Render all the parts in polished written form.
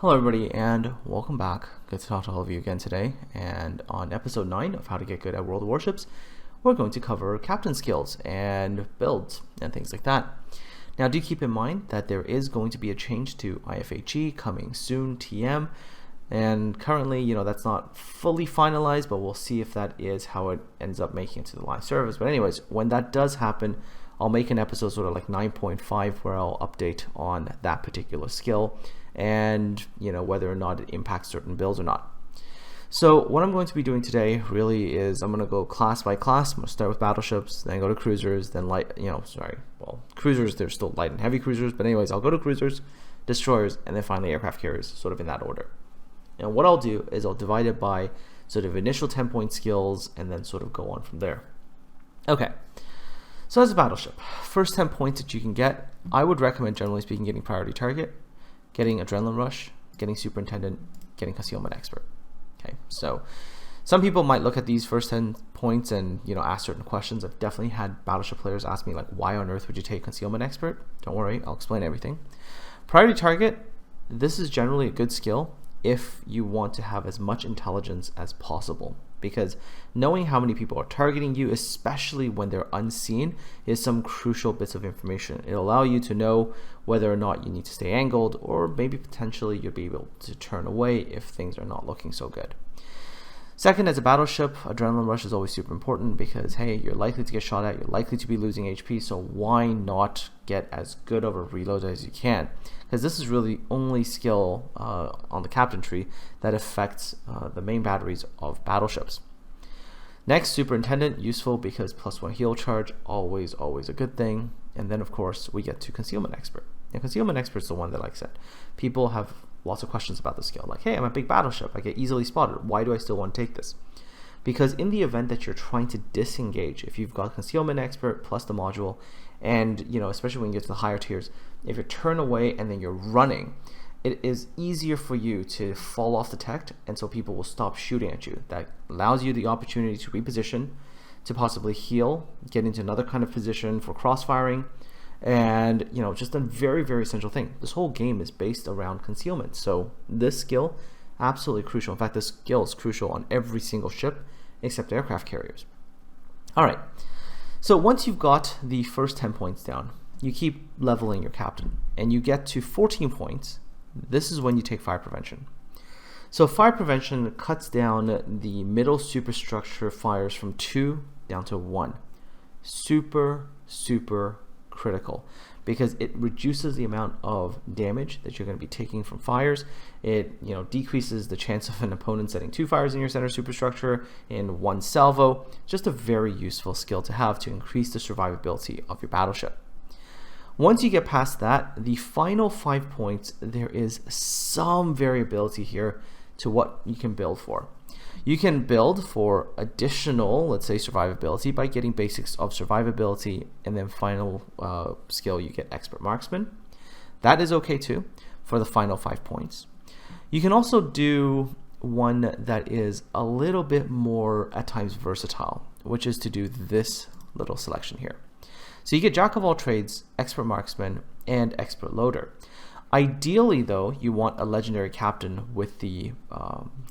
Hello everybody and welcome back. Good to talk to all of you again today. And on episode 9 of How to Get Good at World of Warships, we're going to cover captain skills and builds and things like that. Now do keep in mind that there is going to be a change to IFHE coming soon, TM. And currently, that's not fully finalized, but we'll see if that is how it ends up making it to the live service. But anyways, when that does happen, I'll make an episode sort of like 9.5 where I'll update on that particular skill and whether or not it impacts certain builds or not. So what I'm going to be doing today really is I'm going to go class by class. I'm going to start with battleships, then go to cruisers, then cruisers, they're still light and heavy cruisers, but anyways, I'll go to cruisers, destroyers, and then finally aircraft carriers, sort of in that order. And what I'll do is I'll divide it by sort of initial 10-point skills and then sort of go on from there. Okay. So as a battleship, first 10 points that you can get, I would recommend, generally speaking, getting priority target, getting adrenaline rush, getting superintendent, getting concealment expert. Okay, so some people might look at these first 10 points and ask certain questions. I've definitely had battleship players ask me, like, why on earth would you take concealment expert? Don't worry, I'll explain everything. Priority target, this is generally a good skill if you want to have as much intelligence as possible, because knowing how many people are targeting you, especially when they're unseen, is some crucial bits of information. It'll allow you to know whether or not you need to stay angled, or maybe potentially you'll be able to turn away if things are not looking so good. Second, as a battleship, adrenaline rush is always super important because, hey, you're likely to get shot at, you're likely to be losing HP, so why not get as good of a reload as you can? Because this is really the only skill on the captain tree that affects the main batteries of battleships. Next, superintendent, useful because +1 heal charge, always a good thing. And then of course we get to concealment expert. And concealment expert is the one that, like I said, people have lots of questions about the skill. Like, hey, I'm a big battleship, I get easily spotted, why do I still want to take this? Because in the event that you're trying to disengage, if you've got concealment expert plus the module, and especially when you get to the higher tiers, if you turn away and then you're running, it is easier for you to fall off the tech, and so people will stop shooting at you. That allows you the opportunity to reposition, to possibly heal, get into another kind of position for cross-firing, and just a very essential thing. This whole game is based around concealment, so this skill, absolutely crucial. In fact, this skill is crucial on every single ship except aircraft carriers. Alright, so once you've got the first 10 points down, you keep leveling your captain, and you get to 14 points. This is when you take fire prevention. So fire prevention cuts down the middle superstructure fires from 2 down to 1. Super critical, because it reduces the amount of damage that you're going to be taking from fires. It decreases the chance of an opponent setting 2 fires in your center superstructure in 1 salvo. Just a very useful skill to have to increase the survivability of your battleship. Once you get past that, the final 5 points, there is some variability here to what you can build for. You can build for additional, let's say, survivability by getting basics of survivability, and then final skill, you get expert marksman. That is okay too for the final 5 points. You can also do one that is a little bit more at times versatile, which is to do this little selection here. So you get jack of all trades, expert marksman, and expert loader. Ideally, though, you want a legendary captain with the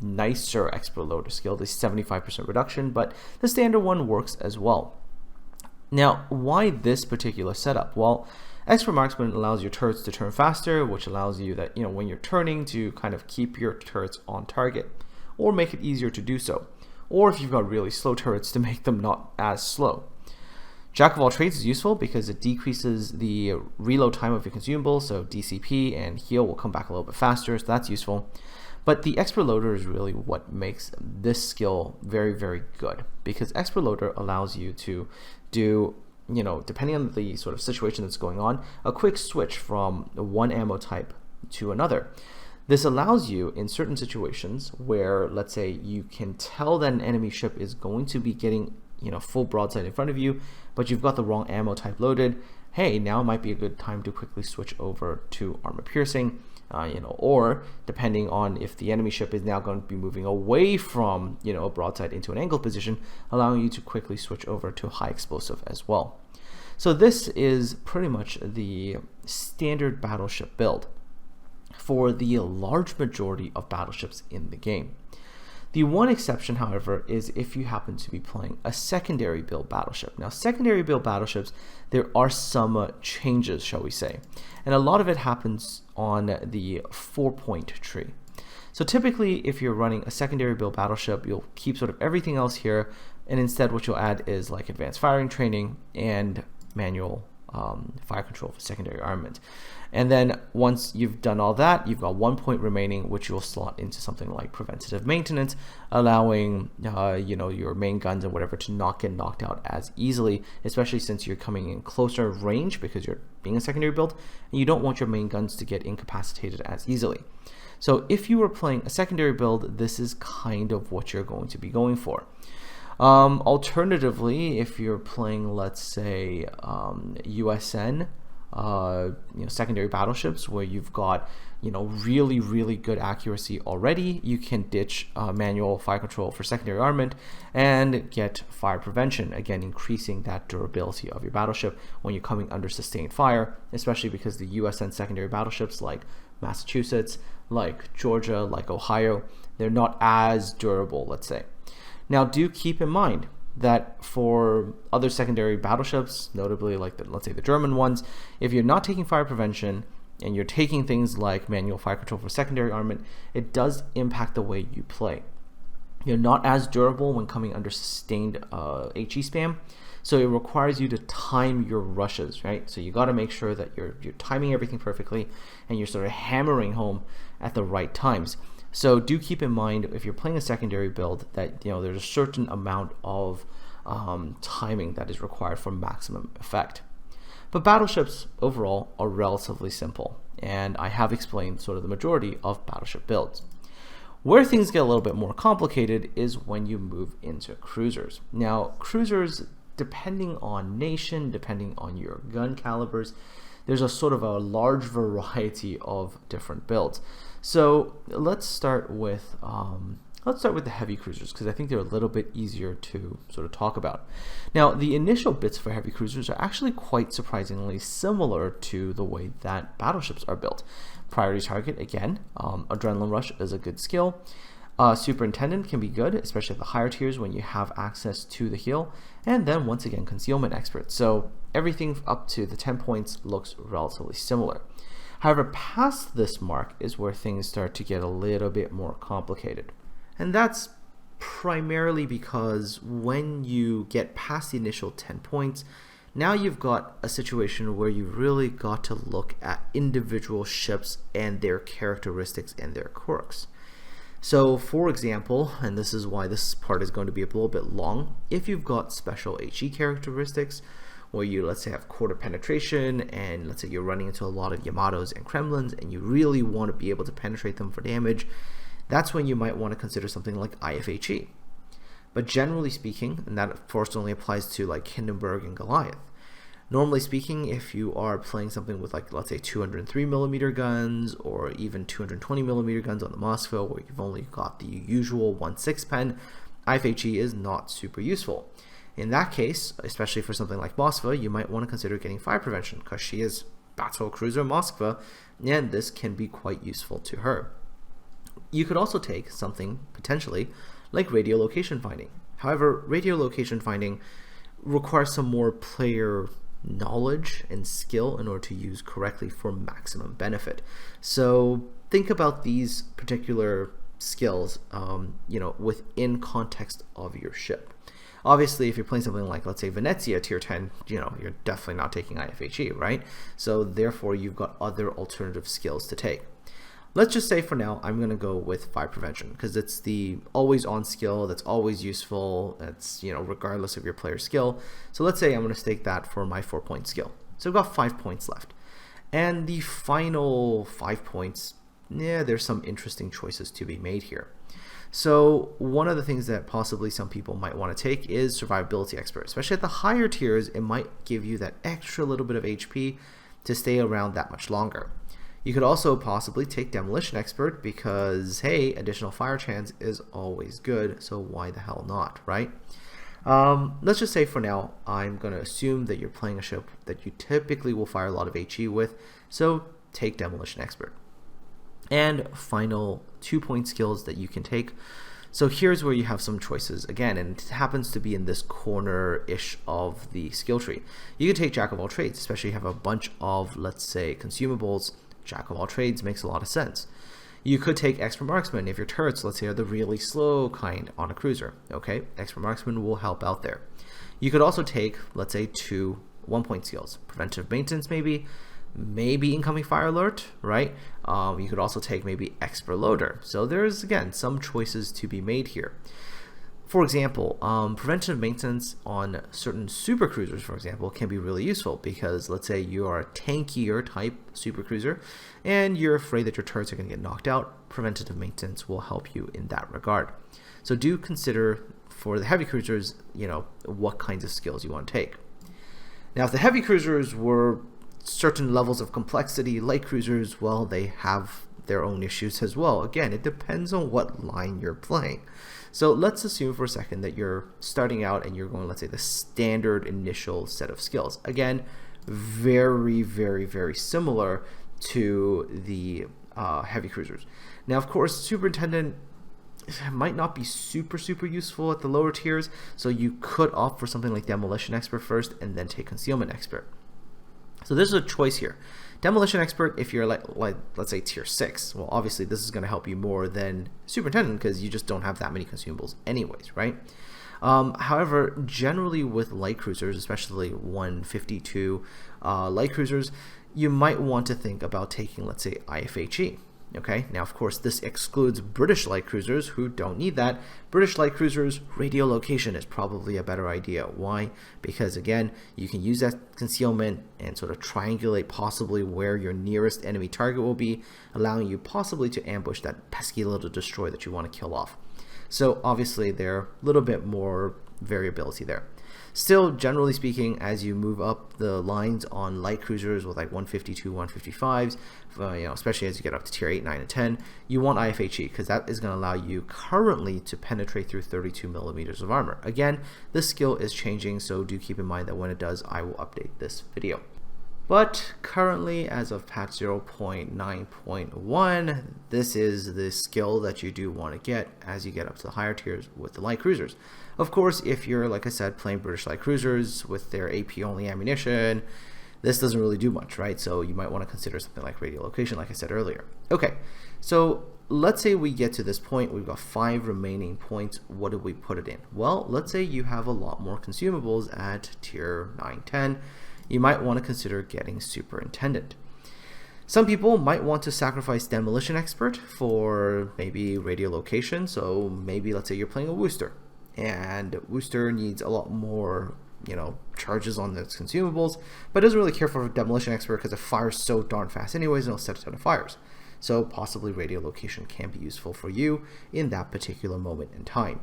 nicer expert loader skill, the 75% reduction, but the standard one works as well. Now, why this particular setup? Well, expert marksman allows your turrets to turn faster, which allows you that, when you're turning, to kind of keep your turrets on target, or make it easier to do so. Or if you've got really slow turrets, to make them not as slow. Jack of all trades is useful because it decreases the reload time of your consumables, so DCP and heal will come back a little bit faster, so that's useful. But the expert loader is really what makes this skill very good, because expert loader allows you to do, depending on the sort of situation that's going on, a quick switch from one ammo type to another. This allows you in certain situations where, let's say, you can tell that an enemy ship is going to be getting full broadside in front of you, but you've got the wrong ammo type loaded. Hey, now might be a good time to quickly switch over to armor piercing, or depending on if the enemy ship is now going to be moving away from, a broadside into an angled position, allowing you to quickly switch over to high explosive as well. So this is pretty much the standard battleship build. for the large majority of battleships in the game. The one exception, however, is if you happen to be playing a secondary build battleship. Now, secondary build battleships, there are some changes, shall we say, and a lot of it happens on the 4-point tree. So typically, if you're running a secondary build battleship, you'll keep sort of everything else here, and instead what you'll add is like advanced firing training and manual fire control for secondary armament. And then once you've done all that, you've got 1 point remaining, which you'll slot into something like preventative maintenance, allowing your main guns and whatever to not get knocked out as easily, especially since you're coming in closer range because you're being a secondary build, and you don't want your main guns to get incapacitated as easily. So if you were playing a secondary build, this is kind of what you're going to be going for. Alternatively, if you're playing, let's say, USN, secondary battleships where you've got really good accuracy already, you can ditch manual fire control for secondary armament and get fire prevention, again increasing that durability of your battleship when you're coming under sustained fire, especially because the USN secondary battleships like Massachusetts, like Georgia, like Ohio, they're not as durable, let's say. Now, do keep in mind that for other secondary battleships, notably like let's say the German ones, if you're not taking fire prevention and you're taking things like manual fire control for secondary armament, it does impact the way you play. You're not as durable when coming under sustained HE spam, so it requires you to time your rushes, right? So you got to make sure that you're timing everything perfectly and you're sort of hammering home at the right times. So do keep in mind, if you're playing a secondary build, that there's a certain amount of timing that is required for maximum effect. But battleships overall are relatively simple, and I have explained sort of the majority of battleship builds. Where things get a little bit more complicated is when you move into cruisers. Now, cruisers, depending on nation, depending on your gun calibers, there's a sort of a large variety of different builds. So let's start with the heavy cruisers, because I think they're a little bit easier to sort of talk about. Now, the initial bits for heavy cruisers are actually quite surprisingly similar to the way that battleships are built. Priority target, again, adrenaline rush is a good skill. Superintendent can be good, especially at the higher tiers when you have access to the heal. And then once again, concealment expert. So everything up to the 10 points looks relatively similar. However, past this mark is where things start to get a little bit more complicated. And that's primarily because when you get past the initial 10 points, now you've got a situation where you really got to look at individual ships and their characteristics and their quirks. So for example, and this is why this part is going to be a little bit long, if you've got special HE characteristics, where you, let's say, have quarter penetration, and let's say you're running into a lot of Yamatos and Kremlins, and you really want to be able to penetrate them for damage, that's when you might want to consider something like IFHE. But generally speaking, and that of course only applies to like Hindenburg and Goliath, normally speaking, if you are playing something with like, let's say 203mm guns, or even 220mm guns on the Moskva, where you've only got the usual 1.6 pen, IFHE is not super useful. In that case, especially for something like Moskva, you might want to consider getting fire prevention, because she is battle cruiser Moskva, and this can be quite useful to her. You could also take something potentially like radio location finding. However, radio location finding requires some more player knowledge and skill in order to use correctly for maximum benefit. So think about these particular skills within context of your ship. Obviously, if you're playing something like, let's say, Venezia tier 10, you're definitely not taking IFHE, right? So therefore, you've got other alternative skills to take. Let's just say for now, I'm going to go with fire prevention, because it's the always on skill that's always useful. That's, regardless of your player's skill. So let's say I'm going to stake that for my 4-point skill. So I've got 5 points left. And the final 5 points, there's some interesting choices to be made here. So one of the things that possibly some people might want to take is survivability expert. Especially at the higher tiers, it might give you that extra little bit of HP to stay around that much longer. You could also possibly take demolition expert, because hey, additional fire chance is always good, so why the hell not, right? Let's just say for now, I'm going to assume that you're playing a ship that you typically will fire a lot of HE with, so take demolition expert. And final 2-point skills that you can take. So here's where you have some choices again, and it happens to be in this corner-ish of the skill tree. You can take Jack of all trades, especially if you have a bunch of, let's say, consumables. Jack of all trades makes a lot of sense. You could take expert marksman if your turrets, let's say, are the really slow kind on a cruiser. Okay, expert marksman will help out there. You could also take, let's say, 2 1-point skills. Preventive maintenance, maybe incoming fire alert, right? You could also take maybe expert loader. So there's, again, some choices to be made here. For example, preventive maintenance on certain super cruisers, for example, can be really useful because let's say you are a tankier type super cruiser and you're afraid that your turrets are going to get knocked out. Preventative maintenance will help you in that regard. So do consider for the heavy cruisers, what kinds of skills you want to take. Now, if the heavy cruisers were certain levels of complexity, light cruisers, well, they have their own issues as well. Again, it depends on what line you're playing. So let's assume for a second that you're starting out and you're going, let's say, the standard initial set of skills. Again, very, very, very similar to the heavy cruisers. Now, of course, superintendent might not be super useful at the lower tiers, so you could opt for something like demolition expert first and then take concealment expert. So there's a choice here. Demolition expert, if you're like let's say tier 6, well, obviously this is going to help you more than superintendent because you just don't have that many consumables anyways, right? However, generally with light cruisers, especially 152 light cruisers, you might want to think about taking, let's say, IFHE. Okay, now of course this excludes British light cruisers who don't need that. British light cruisers, radiolocation is probably a better idea. Why? Because again, you can use that concealment and sort of triangulate possibly where your nearest enemy target will be, allowing you possibly to ambush that pesky little destroyer that you want to kill off. So obviously there are a little bit more variability there. Still, generally speaking, as you move up the lines on light cruisers with like 152, 155s, especially as you get up to tier 8, 9, and 10, you want IFHE because that is going to allow you currently to penetrate through 32 millimeters of armor. Again, this skill is changing, so do keep in mind that when it does, I will update this video. But currently, as of patch 0.9.1, this is the skill that you do want to get as you get up to the higher tiers with the light cruisers. Of course, if you're, like I said, playing British light cruisers with their AP-only ammunition, this doesn't really do much, right? So you might want to consider something like radiolocation, like I said earlier. Okay, so let's say we get to this point. We've got 5 remaining points. What do we put it in? Well, let's say you have a lot more consumables at tier 9, 10. You might want to consider getting superintendent. Some people might want to sacrifice demolition expert for maybe radiolocation. So maybe let's say you're playing a Worcester, and Worcester needs a lot more charges on those consumables, but doesn't really care for demolition expert because it fires so darn fast anyways, and it'll set a ton of fires. So possibly radiolocation can be useful for you in that particular moment in time.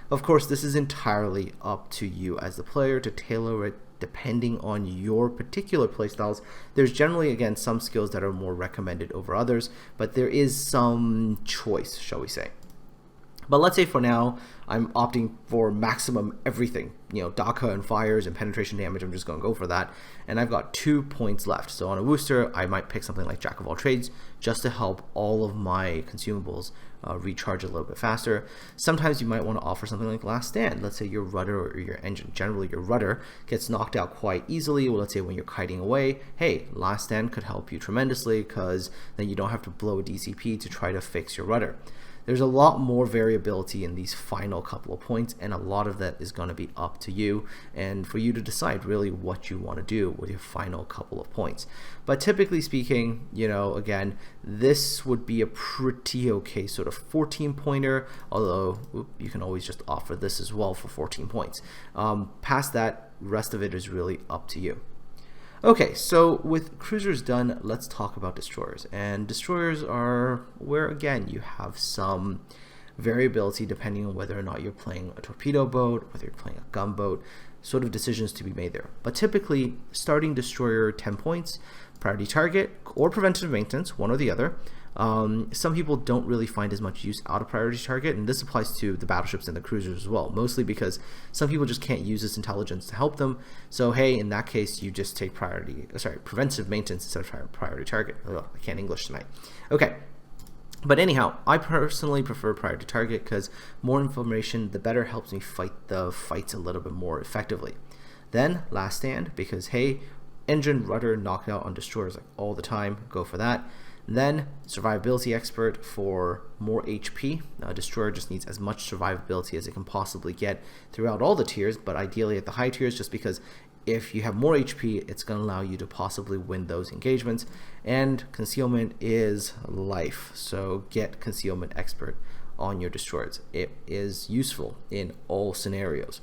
Of course, this is entirely up to you as the player to tailor it depending on your particular playstyles. There's generally, again, some skills that are more recommended over others, but there is some choice, shall we say. But let's say for now, I'm opting for maximum everything. DACA and fires and penetration damage, I'm just going to go for that. And I've got 2 points left. So on a Worcester, I might pick something like Jack of all trades just to help all of my consumables recharge a little bit faster. Sometimes you might want to offer something like Last Stand. Let's say your rudder or your engine, generally your rudder, gets knocked out quite easily. Well, let's say when you're kiting away, hey, Last Stand could help you tremendously because then you don't have to blow a DCP to try to fix your rudder. There's a lot more variability in these final couple of points, and a lot of that is going to be up to you and for you to decide really what you want to do with your final couple of points. But typically speaking, again, this would be a pretty okay sort of 14-pointer, although you can always just offer this as well for 14 points. Past that, rest of it is really up to you. Okay, so with cruisers done, let's talk about destroyers. And destroyers are where, again, you have some variability depending on whether or not you're playing a torpedo boat, whether you're playing a gunboat, sort of decisions to be made there. But typically, starting destroyer 10 points, priority target, or preventive maintenance, one or the other. Some people don't really find as much use out of priority target, and this applies to the battleships and the cruisers as well, mostly because some people just can't use this intelligence to help them. So hey, in that case, you just take preventive maintenance instead of priority target. Ugh, I can't English tonight. Okay, But anyhow, I personally prefer priority target because more information, the better, helps me fight the fights a little bit more effectively. Then last stand, because hey, engine rudder knockout on destroyers like all the time, go for that. Then survivability expert for more HP. Destroyer just needs as much survivability as it can possibly get throughout all the tiers, but ideally at the high tiers, just because if you have more HP, it's going to allow you to possibly win those engagements. And concealment is life, so get concealment expert on your destroyers. It is useful in all scenarios.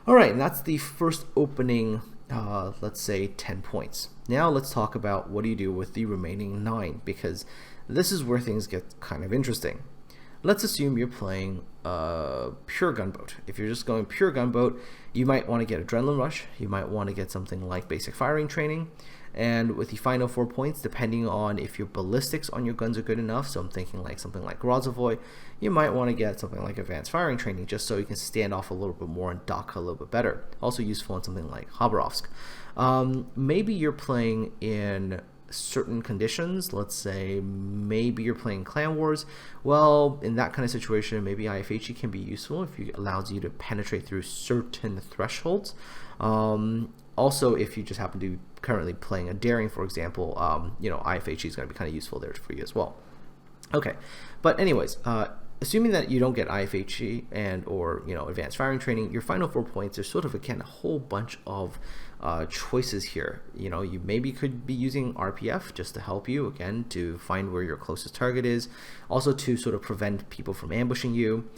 All right, and that's the first opening, let's say 10 points. Now let's talk about what do you do with the remaining 9, because this is where things get kind of interesting. Let's assume you're playing pure gunboat. If you're just going pure gunboat, you might want to get adrenaline rush. You might want to get something like basic firing training. And with the final 4 points, depending on if your ballistics on your guns are good enough, so I'm thinking like something like Grozavoy, you might want to get something like advanced firing training just so you can stand off a little bit more and dock a little bit better. Also useful in something like Khabarovsk. Maybe you're playing in certain conditions. Let's say maybe you're playing Clan Wars. Well, in that kind of situation, maybe IFHE can be useful if it allows you to penetrate through certain thresholds. Also, if you just happen to be currently playing a daring, for example, IFHE is going to be kind of useful there for you as well. Okay, but anyways, assuming that you don't get IFHE and or advanced firing training, your final 4 points are sort of again a whole bunch of choices here. You maybe could be using RPF just to help you again to find where your closest target is, also to sort of prevent people from ambushing you.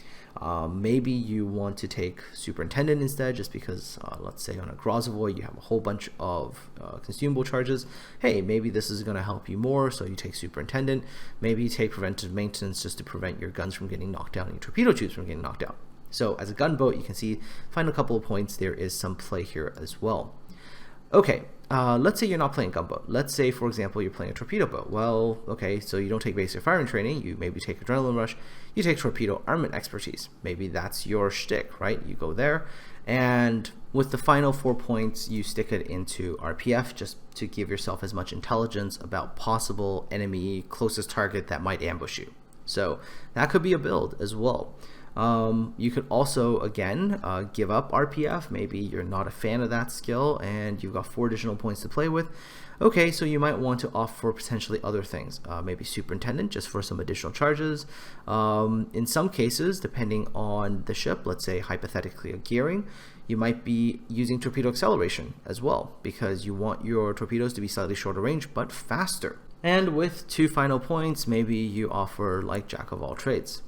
Maybe you want to take Superintendent instead, just because let's say on a Grozavoy you have a whole bunch of consumable charges. Hey, maybe this is going to help you more, so you take Superintendent. Maybe you take Preventive Maintenance just to prevent your guns from getting knocked down and your torpedo tubes from getting knocked out. So as a gunboat, you can see final couple of points, there is some play here as well. Okay, let's say you're not playing gunboat. Let's say, for example, you're playing a torpedo boat. Well, okay, so you don't take basic firing training. You maybe take adrenaline rush. You take torpedo armament expertise. Maybe that's your shtick, right? You go there, and with the final 4 points, you stick it into RPF just to give yourself as much intelligence about possible enemy closest target that might ambush you. So that could be a build as well. You could also, again, give up RPF. Maybe you're not a fan of that skill and you've got 4 additional points to play with. Okay, so you might want to opt for potentially other things. Maybe Superintendent just for some additional charges. In some cases, depending on the ship, let's say hypothetically a gearing, you might be using torpedo acceleration as well because you want your torpedoes to be slightly shorter range but faster. And with 2 final points, maybe you offer like Jack of all trades.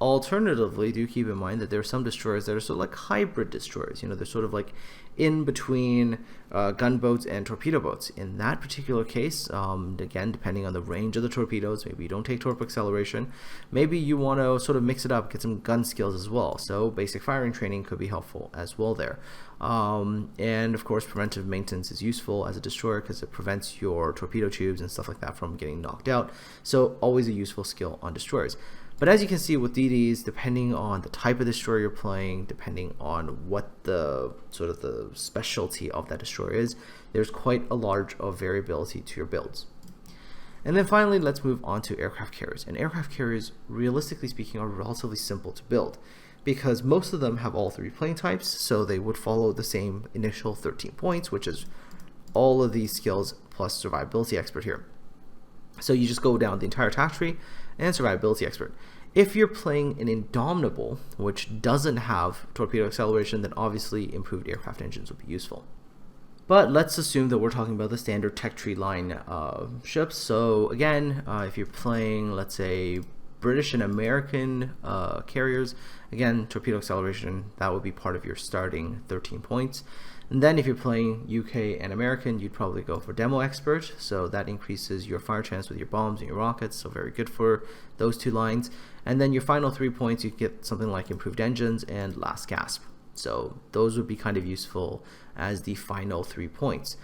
Alternatively, do keep in mind that there are some destroyers that are sort of like hybrid destroyers. They're sort of like in between gunboats and torpedo boats. In that particular case, again, depending on the range of the torpedoes, maybe you don't take torp acceleration. Maybe you want to sort of mix it up, get some gun skills as well. So basic firing training could be helpful as well there. And of course, preventive maintenance is useful as a destroyer because it prevents your torpedo tubes and stuff like that from getting knocked out. So always a useful skill on destroyers. But as you can see with DDs, depending on the type of destroyer you're playing, depending on what the sort of the specialty of that destroyer is, there's quite a large of variability to your builds. And then finally, let's move on to aircraft carriers. And aircraft carriers, realistically speaking, are relatively simple to build because most of them have all 3 plane types, so they would follow the same initial 13 points, which is all of these skills plus survivability expert here. So you just go down the entire attack tree and survivability expert. If you're playing an Indomitable, which doesn't have torpedo acceleration, then obviously improved aircraft engines would be useful. But let's assume that we're talking about the standard tech tree line ships. So again, if you're playing, let's say, British and American carriers, again, torpedo acceleration, that would be part of your starting 13 points. And then if you're playing UK and American, you'd probably go for Demo Expert, so that increases your fire chance with your bombs and your rockets, so very good for those 2 lines. And then your final 3 points, you get something like Improved Engines and Last Gasp. So those would be kind of useful as the final 3 points.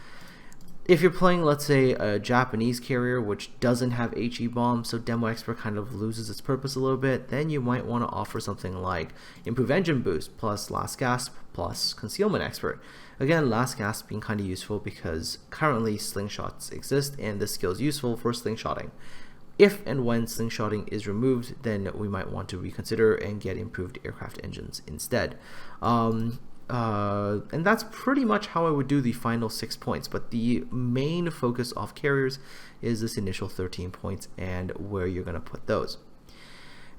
If you're playing, let's say, a Japanese carrier which doesn't have HE bombs, so Demo Expert kind of loses its purpose a little bit, then you might want to offer something like Improved Engine Boost plus Last Gasp plus Concealment Expert. Again, Last Gasp being kind of useful because currently slingshots exist and this skill is useful for slingshotting. If and when slingshotting is removed, then we might want to reconsider and get improved aircraft engines instead. And that's pretty much how I would do the final 6 points, but the main focus of carriers is this initial 13 points and where you're going to put those.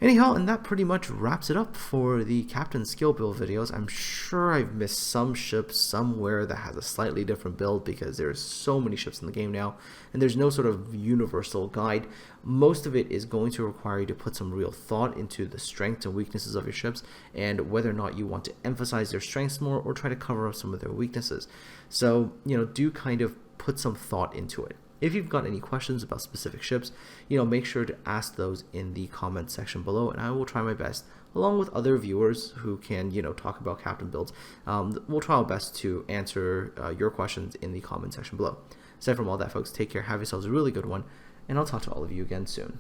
Anyhow, and that pretty much wraps it up for the Captain Skill build videos. I'm sure I've missed some ship somewhere that has a slightly different build because there's so many ships in the game now, and there's no sort of universal guide. Most of it is going to require you to put some real thought into the strengths and weaknesses of your ships and whether or not you want to emphasize their strengths more or try to cover up some of their weaknesses. So, do kind of put some thought into it. If you've got any questions about specific ships, make sure to ask those in the comment section below, and I will try my best, along with other viewers who can, talk about captain builds. We'll try our best to answer your questions in the comment section below. Aside from all that, folks, take care, have yourselves a really good one, and I'll talk to all of you again soon.